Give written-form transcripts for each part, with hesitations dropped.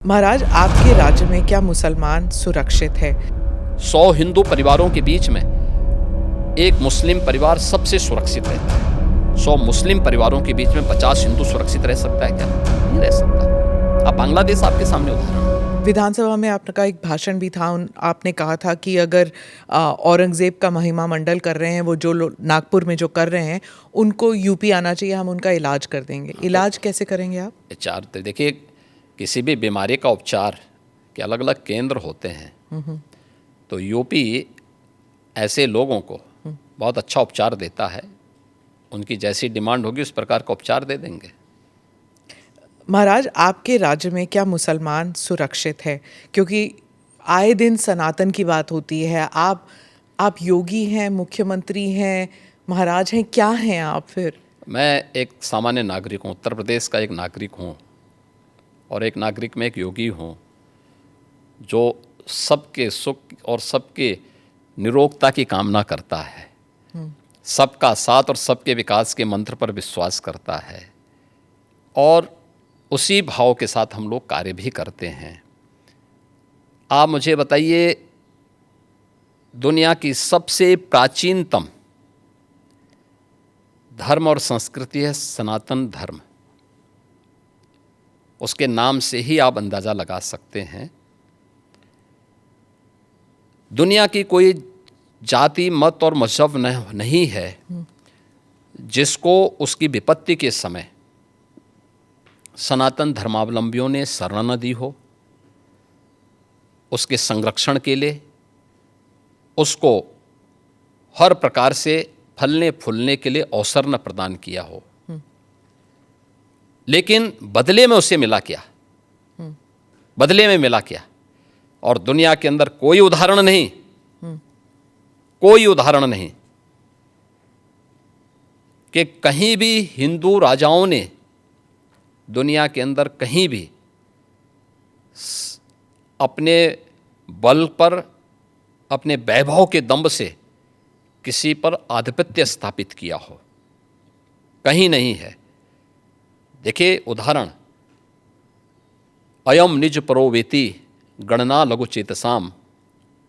महाराज, आपके राज्य में क्या मुसलमान सुरक्षित है? 100 हिंदू परिवारों के बीच में एक मुस्लिम परिवार सबसे सुरक्षित रहता है। 100 मुस्लिम परिवारों के बीच में 50 हिंदू सुरक्षित रह सकता है क्या? नहीं रह सकता। अब बांग्लादेश आपके सामने उदाहरण। विधानसभा में आपका एक भाषण भी था, आपने कहा था कि अगर औरंगजेब का महिमा मंडल कर रहे हैं, वो जो लोग नागपुर में जो कर रहे हैं, उनको यूपी आना चाहिए, हम उनका इलाज कर देंगे। इलाज कैसे करेंगे आप? उपचार तो देखिए, किसी भी बीमारी का उपचार के अलग अलग केंद्र होते हैं। तो यूपी ऐसे लोगों को बहुत अच्छा उपचार देता है। उनकी जैसी डिमांड होगी उस प्रकार का उपचार दे देंगे। महाराज, आपके राज्य में क्या मुसलमान सुरक्षित है? क्योंकि आए दिन सनातन की बात होती है। आप योगी हैं, मुख्यमंत्री हैं, महाराज हैं, क्या हैं आप फिर? मैं एक सामान्य नागरिक हूँ, उत्तर प्रदेश का एक नागरिक हूँ, और एक नागरिक में एक योगी हूँ जो सबके सुख और सबके निरोगता की कामना करता है, सबका साथ और सबके विकास के मंत्र पर विश्वास करता है, और उसी भाव के साथ हम लोग कार्य भी करते हैं। आप मुझे बताइए, दुनिया की सबसे प्राचीनतम धर्म और संस्कृति है सनातन धर्म। उसके नाम से ही आप अंदाज़ा लगा सकते हैं। दुनिया की कोई जाति, मत और मजहब नहीं है जिसको उसकी विपत्ति के समय सनातन धर्मावलंबियों ने शरण न दी हो, उसके संरक्षण के लिए उसको हर प्रकार से फलने फूलने के लिए अवसर न प्रदान किया हो। लेकिन बदले में उसे मिला क्या? बदले में मिला क्या? और दुनिया के अंदर कोई उदाहरण नहीं, कोई उदाहरण नहीं कि कहीं भी हिंदू राजाओं ने दुनिया के अंदर कहीं भी अपने बल पर, अपने वैभव के दंभ से किसी पर आधिपत्य स्थापित किया हो, कहीं नहीं है। देखिए उदाहरण, अयम निज परो वेति गणना लघु चेतसाम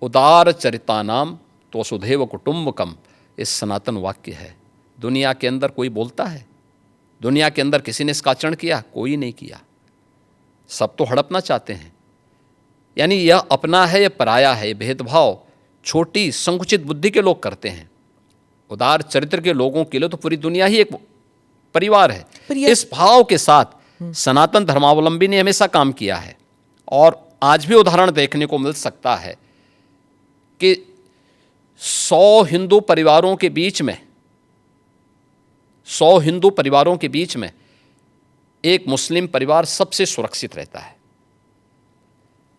उदार चरितानाम तो वसुधैव कुटुंबकम, इस सनातन वाक्य है। दुनिया के अंदर कोई बोलता है? दुनिया के अंदर किसी ने इसका आचरण किया? कोई नहीं किया। सब तो हड़पना चाहते हैं। यानी यह अपना है, यह पराया है, भेदभाव छोटी संकुचित बुद्धि के लोग करते हैं। उदार चरित्र के लोगों के लिए तो पूरी दुनिया ही एक परिवार है। इस भाव के साथ सनातन धर्मावलंबी ने हमेशा काम किया है, और आज भी उदाहरण देखने को मिल सकता है कि 100 हिंदू परिवारों के बीच में 100 हिंदू परिवारों के बीच में एक मुस्लिम परिवार सबसे सुरक्षित रहता है।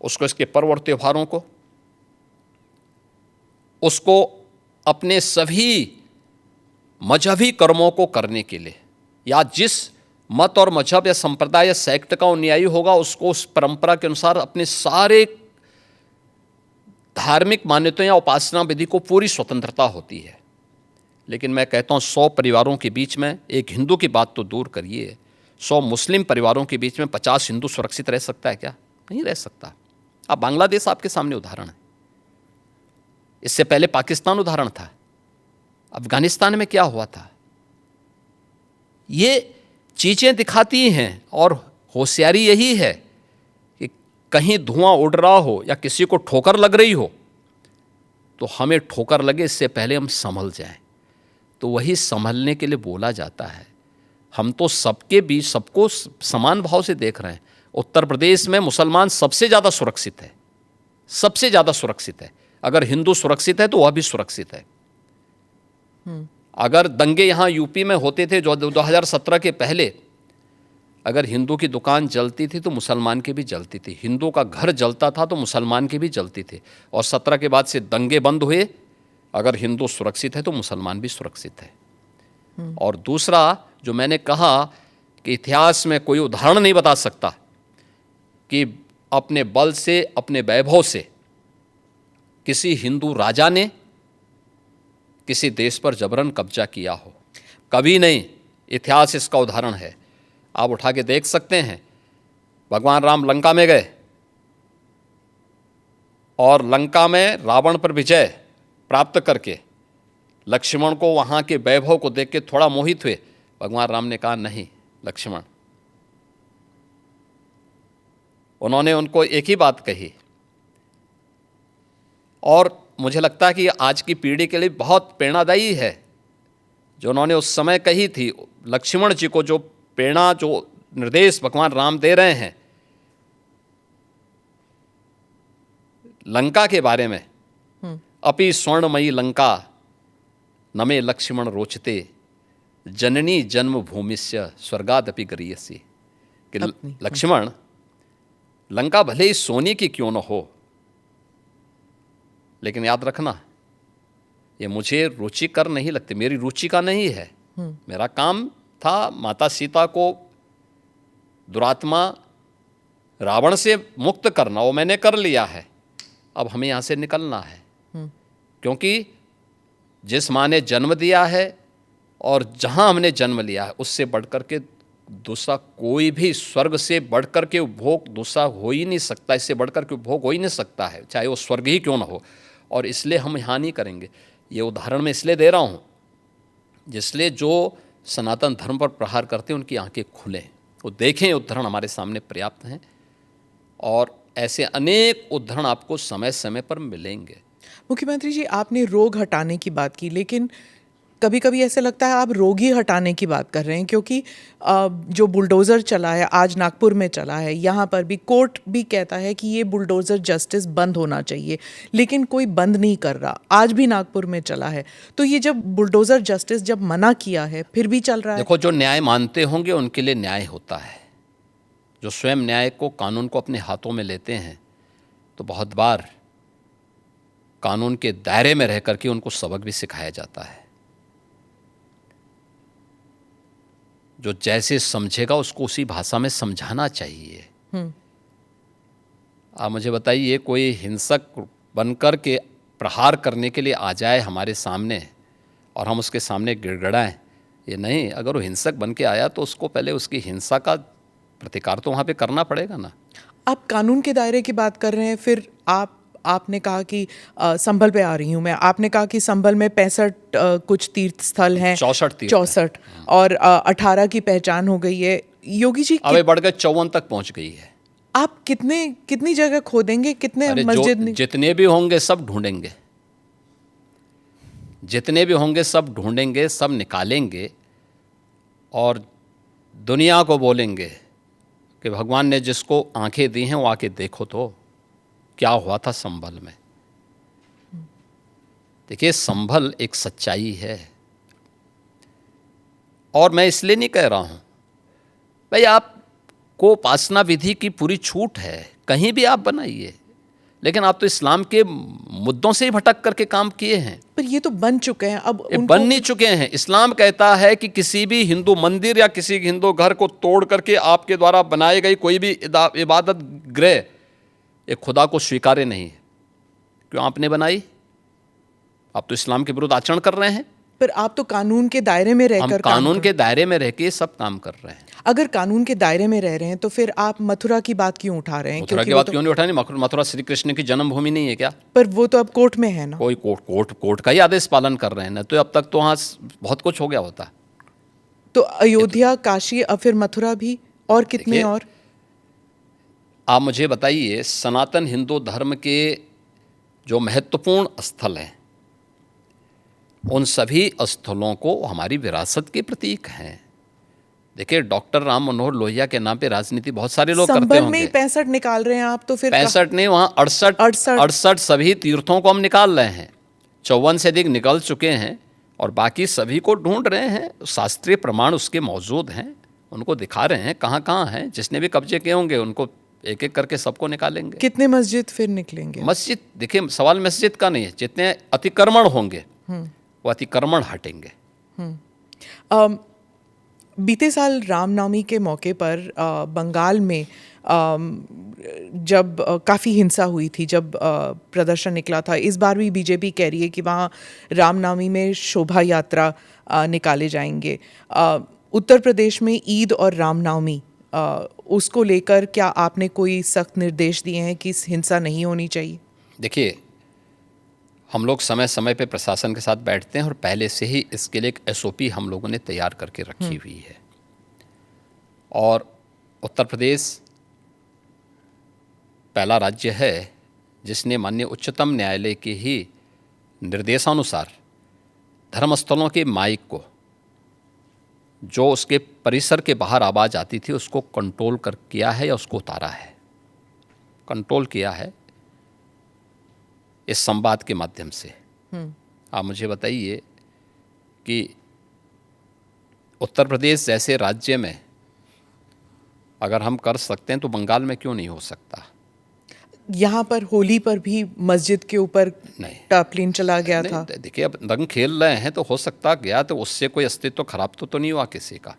उसको इसके पर्व और त्योहारों को, उसको अपने सभी मजहबी कर्मों को करने के लिए, या जिस मत और मजहब या संप्रदाय या सेक्ट का अनुयायी होगा उसको उस परंपरा के अनुसार अपने सारे धार्मिक मान्यताओं या उपासना विधि को पूरी स्वतंत्रता होती है। लेकिन मैं कहता हूँ 100 परिवारों के बीच में, एक हिंदू की बात तो दूर करिए, 100 मुस्लिम परिवारों के बीच में 50 हिंदू सुरक्षित रह सकता है क्या? नहीं रह सकता। अब बांग्लादेश आपके सामने उदाहरण है, इससे पहले पाकिस्तान उदाहरण था, अफगानिस्तान में क्या हुआ था। ये चीज़ें दिखाती हैं, और होशियारी यही है कि कहीं धुआं उड़ रहा हो या किसी को ठोकर लग रही हो तो हमें ठोकर लगे इससे पहले हम संभल जाएं। तो वही संभलने के लिए बोला जाता है। हम तो सबके बीच सबको समान भाव से देख रहे हैं। उत्तर प्रदेश में मुसलमान सबसे ज़्यादा सुरक्षित है, सबसे ज़्यादा सुरक्षित है। अगर हिंदू सुरक्षित है तो वह भी सुरक्षित है। अगर दंगे यहाँ यूपी में होते थे जो 2017 के पहले, अगर हिंदू की दुकान जलती थी तो मुसलमान की भी जलती थी, हिंदू का घर जलता था तो मुसलमान की भी जलती थी। और 17 के बाद से दंगे बंद हुए। अगर हिंदू सुरक्षित है तो मुसलमान भी सुरक्षित है। और दूसरा, जो मैंने कहा कि इतिहास में कोई उदाहरण नहीं बता सकता कि अपने बल से, अपने वैभव से किसी हिंदू राजा ने किसी देश पर जबरन कब्जा किया हो, कभी नहीं। इतिहास इसका उदाहरण है, आप उठा के देख सकते हैं। भगवान राम लंका में गए, और लंका में रावण पर विजय प्राप्त करके लक्ष्मण को वहाँ के वैभव को देख के थोड़ा मोहित हुए। भगवान राम ने कहा नहीं लक्ष्मण, उन्होंने उनको एक ही बात कही, और मुझे लगता है कि आज की पीढ़ी के लिए बहुत प्रेरणादायी है जो उन्होंने उस समय कही थी। लक्ष्मण जी को जो प्रेरणा, जो निर्देश भगवान राम दे रहे हैं लंका के बारे में, अपि स्वर्णमयी लंका न मे लक्ष्मण रोचते, जननी जन्मभूमिस्य स्वर्गादपि गरीयसी। कि लक्ष्मण, लंका भले ही सोने की क्यों न हो, लेकिन याद रखना ये मुझे रुचिकर नहीं लगती, मेरी रुचि का नहीं है। मेरा काम था माता सीता को दुरात्मा रावण से मुक्त करना, वो मैंने कर लिया है। अब हमें यहाँ से निकलना है, क्योंकि जिस माँ ने जन्म दिया है और जहाँ हमने जन्म लिया है उससे बढ़कर के दूसरा कोई भी, स्वर्ग से बढ़कर के उपभोग दूसरा हो ही नहीं सकता, इससे बढ़कर के उपभोग हो ही नहीं सकता है, चाहे वो स्वर्ग ही क्यों ना हो। और इसलिए हम यहाँ नहीं करेंगे। ये उदाहरण मैं इसलिए दे रहा हूँ जिसलिए जो सनातन धर्म पर प्रहार करते हैं उनकी आंखें खुलें, वो देखें। उदाहरण हमारे सामने पर्याप्त हैं और ऐसे अनेक उदाहरण आपको समय समय पर मिलेंगे। मुख्यमंत्री जी, आपने रोग हटाने की बात की, लेकिन कभी कभी ऐसा लगता है आप रोग ही हटाने की बात कर रहे हैं, क्योंकि जो बुलडोज़र चला है, आज नागपुर में चला है, यहाँ पर भी कोर्ट भी कहता है कि ये बुलडोज़र जस्टिस बंद होना चाहिए, लेकिन कोई बंद नहीं कर रहा। आज भी नागपुर में चला है, तो ये जब बुलडोज़र जस्टिस जब मना किया है फिर भी चल रहा है। देखो, जो न्याय मानते होंगे उनके लिए न्याय होता है। जो स्वयं न्याय को, कानून को अपने हाथों में लेते हैं, तो बहुत बार कानून के दायरे में रह करके उनको सबक भी सिखाया जाता है। जो जैसे समझेगा उसको उसी भाषा में समझाना चाहिए। आप मुझे बताइए, कोई हिंसक बनकर के प्रहार करने के लिए आ जाए हमारे सामने और हम उसके सामने गिड़गिड़ाएं, ये नहीं। अगर वो हिंसक बन के आया तो उसको पहले उसकी हिंसा का प्रतिकार तो वहाँ पे करना पड़ेगा ना। आप कानून के दायरे की बात कर रहे हैं, फिर आपने कहा कि संभल पे आ रही हूँ मैं, आपने कहा कि संभल में 65 कुछ तीर्थ स्थल हैं, 64 और 18 की पहचान हो गई है। योगी जी अब बढ़ गए 54 तक पहुँच गई है। आप कितनी जगह खोदेंगे, कितने मस्जिद? जितने भी होंगे सब ढूंढेंगे, जितने भी होंगे सब ढूंढेंगे, सब निकालेंगे और दुनिया को बोलेंगे कि भगवान ने जिसको आंखें दी हैं वो आके देखो तो क्या हुआ था संभल में। देखिए, संभल एक सच्चाई है, और मैं इसलिए नहीं कह रहा हूं भाई आपको उपासना विधि की पूरी छूट है, कहीं भी आप बनाइए, लेकिन आप तो इस्लाम के मुद्दों से ही भटक करके काम किए हैं। पर ये तो बन चुके हैं, अब बन नहीं चुके हैं। इस्लाम कहता है कि किसी भी हिंदू मंदिर या किसी हिंदू घर को तोड़ करके आपके द्वारा बनाए गई कोई भी इबादत गृह ये खुदा को स्वीकार्य नहीं है। क्यों आपने बनाई? आप तो इस्लाम के विरुद्ध आचरण कर रहे हैं। पर आप तो कानून के दायरे में रहकर, हम कानून के दायरे में रह के सब काम कर रहे हैं। अगर कानून के दायरे में रह रहे हैं तो फिर आप मथुरा की बात क्यों उठा रहे हैं? मथुरा की बात क्यों नहीं उठानी? मथुरा श्री कृष्ण की जन्मभूमि नहीं है क्या? पर वो तो अब कोर्ट में है ना। कोई कोर्ट का ही आदेश पालन कर रहे हैं ना, तो अब तक तो वहाँ बहुत कुछ हो गया होता। तो अयोध्या, काशी, अब फिर मथुरा भी, और कितने और? आप मुझे बताइए, सनातन हिंदू धर्म के जो महत्वपूर्ण स्थल हैं उन सभी स्थलों को हमारी विरासत के प्रतीक हैं। देखिए, डॉक्टर राम मनोहर लोहिया के नाम पे राजनीति बहुत सारे लोग करते होंगे। संभल में ही 65 निकाल रहे हैं आप, तो फिर 65 नहीं, वहाँ 68 सभी तीर्थों को हम निकाल रहे हैं। 54 से अधिक निकल चुके हैं और बाकी सभी को ढूंढ रहे हैं। शास्त्रीय प्रमाण उसके मौजूद हैं, उनको दिखा रहे हैं कहाँ कहाँ हैं। जिसने भी कब्जे किए होंगे उनको एक एक करके सबको निकालेंगे। कितने मस्जिद फिर निकलेंगे? मस्जिद, देखिए सवाल मस्जिद का नहीं है, जितने अतिक्रमण होंगे वो अतिक्रमण हटेंगे। बीते साल रामनवमी के मौके पर बंगाल में जब काफ़ी हिंसा हुई थी, जब प्रदर्शन निकला था, इस बार भी बीजेपी कह रही है कि वहाँ रामनवमी में शोभा यात्रा निकाले जाएंगे। उत्तर प्रदेश में ईद और रामनवमी, उसको लेकर क्या आपने कोई सख्त निर्देश दिए हैं कि हिंसा नहीं होनी चाहिए? देखिए, हम लोग समय समय पे प्रशासन के साथ बैठते हैं और पहले से ही इसके लिए एक एसओपी हम लोगों ने तैयार करके रखी हुई है। और उत्तर प्रदेश पहला राज्य है जिसने माननीय उच्चतम न्यायालय के ही निर्देशानुसार धर्मस्थलों के माइक को, जो उसके परिसर के बाहर आवाज़ आती थी, उसको कंट्रोल कर किया है या उसको उतारा है, कंट्रोल किया है इस संवाद के माध्यम से। आप मुझे बताइए कि उत्तर प्रदेश जैसे राज्य में अगर हम कर सकते हैं तो बंगाल में क्यों नहीं हो सकता? यहाँ पर होली पर भी मस्जिद के ऊपर नहीं, टार्पलिन चला गया था। देखिए, अब रंग खेल रहे हैं तो हो सकता गया, तो उससे कोई अस्तित्व खराब तो नहीं हुआ किसी का?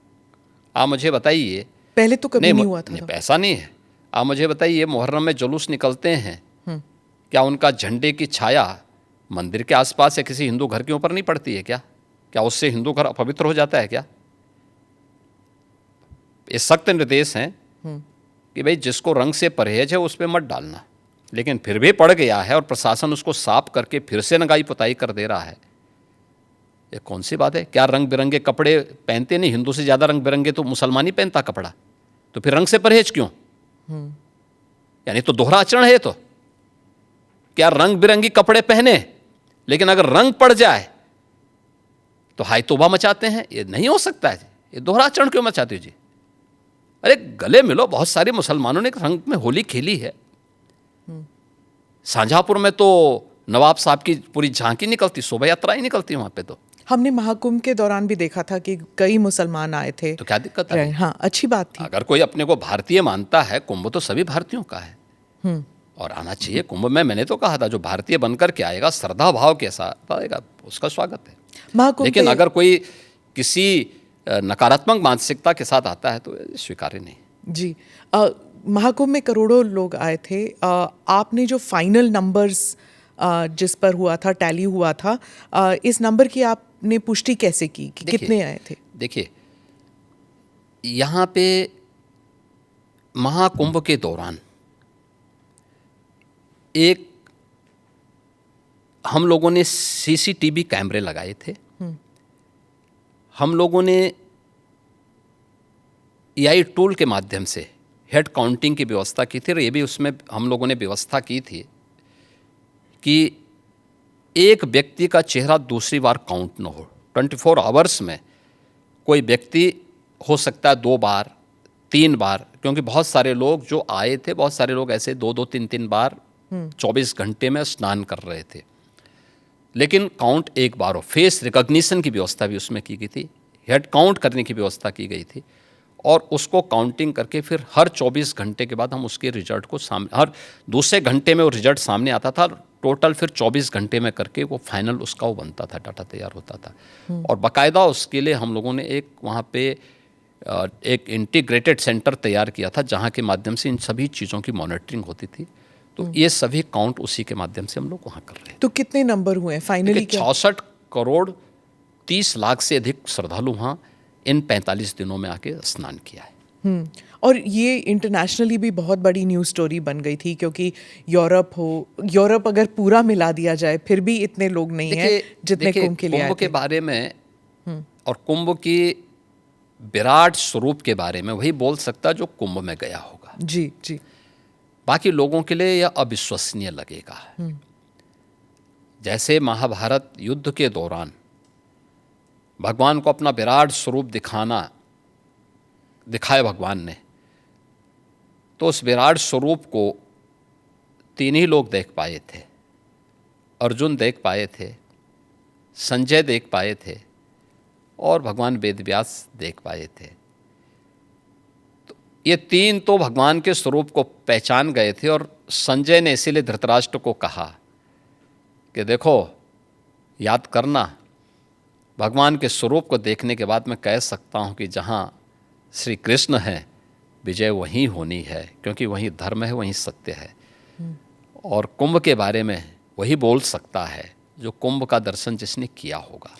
आप मुझे बताइए। पहले तो कभी नहीं हुआ था। नहीं, ऐसा नहीं है। आप मुझे बताइए, मुहर्रम में जुलूस निकलते हैं, क्या उनका झंडे की छाया मंदिर के आसपास या किसी हिंदू घर के ऊपर नहीं पड़ती है क्या? क्या उससे हिंदू घर अपवित्र हो जाता है क्या? ये सख्त निर्देश हैं कि भाई जिसको रंग से परहेज है उस पर मत डालना, लेकिन फिर भी पड़ गया है और प्रशासन उसको साफ करके फिर से नगाई पुताई कर दे रहा है। ये कौन सी बात है? क्या रंग बिरंगे कपड़े पहनते नहीं? हिंदू से ज़्यादा रंग बिरंगे तो मुसलमान ही पहनता कपड़ा, तो फिर रंग से परहेज क्यों? यानी तो दोहरा आचरण है ये तो। क्या रंग बिरंगी कपड़े पहने, लेकिन अगर रंग पड़ जाए तो हाय तौबा मचाते हैं? ये नहीं हो सकता है। ये दोहरा आचरण क्यों मचाते हो जी? अरे गले मिलो। बहुत सारे मुसलमानों ने रंग में होली खेली है। शाहजहांपुर में तो नवाब साहब की पूरी झांकी निकलती, शोभा यात्रा ही निकलती वहां पे। तो हमने महाकुंभ के दौरान भी देखा था कि कई मुसलमान आए थे। तो क्या दिक्कत है? हाँ, अच्छी बात थी। अगर कोई अपने को भारतीय मानता है, कुंभ तो सभी भारतीयों का है और आना चाहिए कुंभ में। मैंने तो कहा था जो भारतीय बनकर के आएगा, श्रद्धा भाव के साथ आएगा, उसका स्वागत है। लेकिन अगर कोई किसी नकारात्मक मानसिकता के साथ आता है तो स्वीकार्य नहीं। जी, महाकुंभ में करोड़ों लोग आए थे। आपने जो फाइनल नंबर्स जिस पर हुआ था, टैली हुआ था, इस नंबर की आपने पुष्टि कैसे की कि कितने आए थे? देखिए, यहाँ पे महाकुंभ के दौरान एक हम लोगों ने सीसीटीवी कैमरे लगाए थे। हम लोगों ने एआई टूल के माध्यम से हेड काउंटिंग की व्यवस्था की थी और ये भी उसमें हम लोगों ने व्यवस्था की थी कि एक व्यक्ति का चेहरा दूसरी बार काउंट न हो। 24 आवर्स में कोई व्यक्ति हो सकता है 2 बार 3 बार, क्योंकि बहुत सारे लोग जो आए थे, बहुत सारे लोग ऐसे 2-2 3-3 बार 24 घंटे में स्नान कर रहे थे, लेकिन काउंट एक बार हो। फेस रिकॉग्निशन की व्यवस्था भी उसमें की गई थी, हेड काउंट करने की व्यवस्था की गई थी और उसको काउंटिंग करके फिर हर 24 घंटे के बाद हम उसके रिजल्ट को सामने, हर दूसरे घंटे में वो रिजल्ट सामने आता था। टोटल फिर 24 घंटे में करके वो फाइनल उसका वो बनता था, डाटा तैयार होता था। और बाकायदा उसके लिए हम लोगों ने एक वहाँ पे एक इंटीग्रेटेड सेंटर तैयार किया था जहाँ के माध्यम से इन सभी चीज़ों की मॉनिटरिंग होती थी। तो ये सभी काउंट उसी के माध्यम से हम लोग वहाँ कर रहे हैं। तो कितने नंबर हुए फाइनली? 66 करोड़ 30 लाख से अधिक श्रद्धालु वहाँ इन 45 दिनों में आके स्नान किया है। और ये इंटरनेशनली भी बहुत बड़ी न्यूज़ स्टोरी बन गई थी, क्योंकि यूरोप अगर पूरा मिला दिया जाए फिर भी इतने लोग नहीं हैं जितने कुंभ के लिए आए थे। कुंभ के बारे में और कुंभ की विराट स्वरूप के बारे में वही बोल सकता जो कुंभ में गया होगा। जी जी। बाकी लोगों के लिए यह अविश्वसनीय लगेगा। जैसे महाभारत युद्ध के दौरान भगवान को अपना विराट स्वरूप दिखाया भगवान ने, तो उस विराट स्वरूप को 3 ही लोग देख पाए थे। अर्जुन देख पाए थे, संजय देख पाए थे और भगवान वेदव्यास देख पाए थे। तो ये 3 तो भगवान के स्वरूप को पहचान गए थे और संजय ने इसीलिए धृतराष्ट्र को कहा कि देखो, याद करना, भगवान के स्वरूप को देखने के बाद मैं कह सकता हूँ कि जहाँ श्री कृष्ण हैं विजय वहीं होनी है, क्योंकि वहीं धर्म है, वहीं सत्य है। और कुंभ के बारे में वही बोल सकता है जो कुंभ का दर्शन जिसने किया होगा।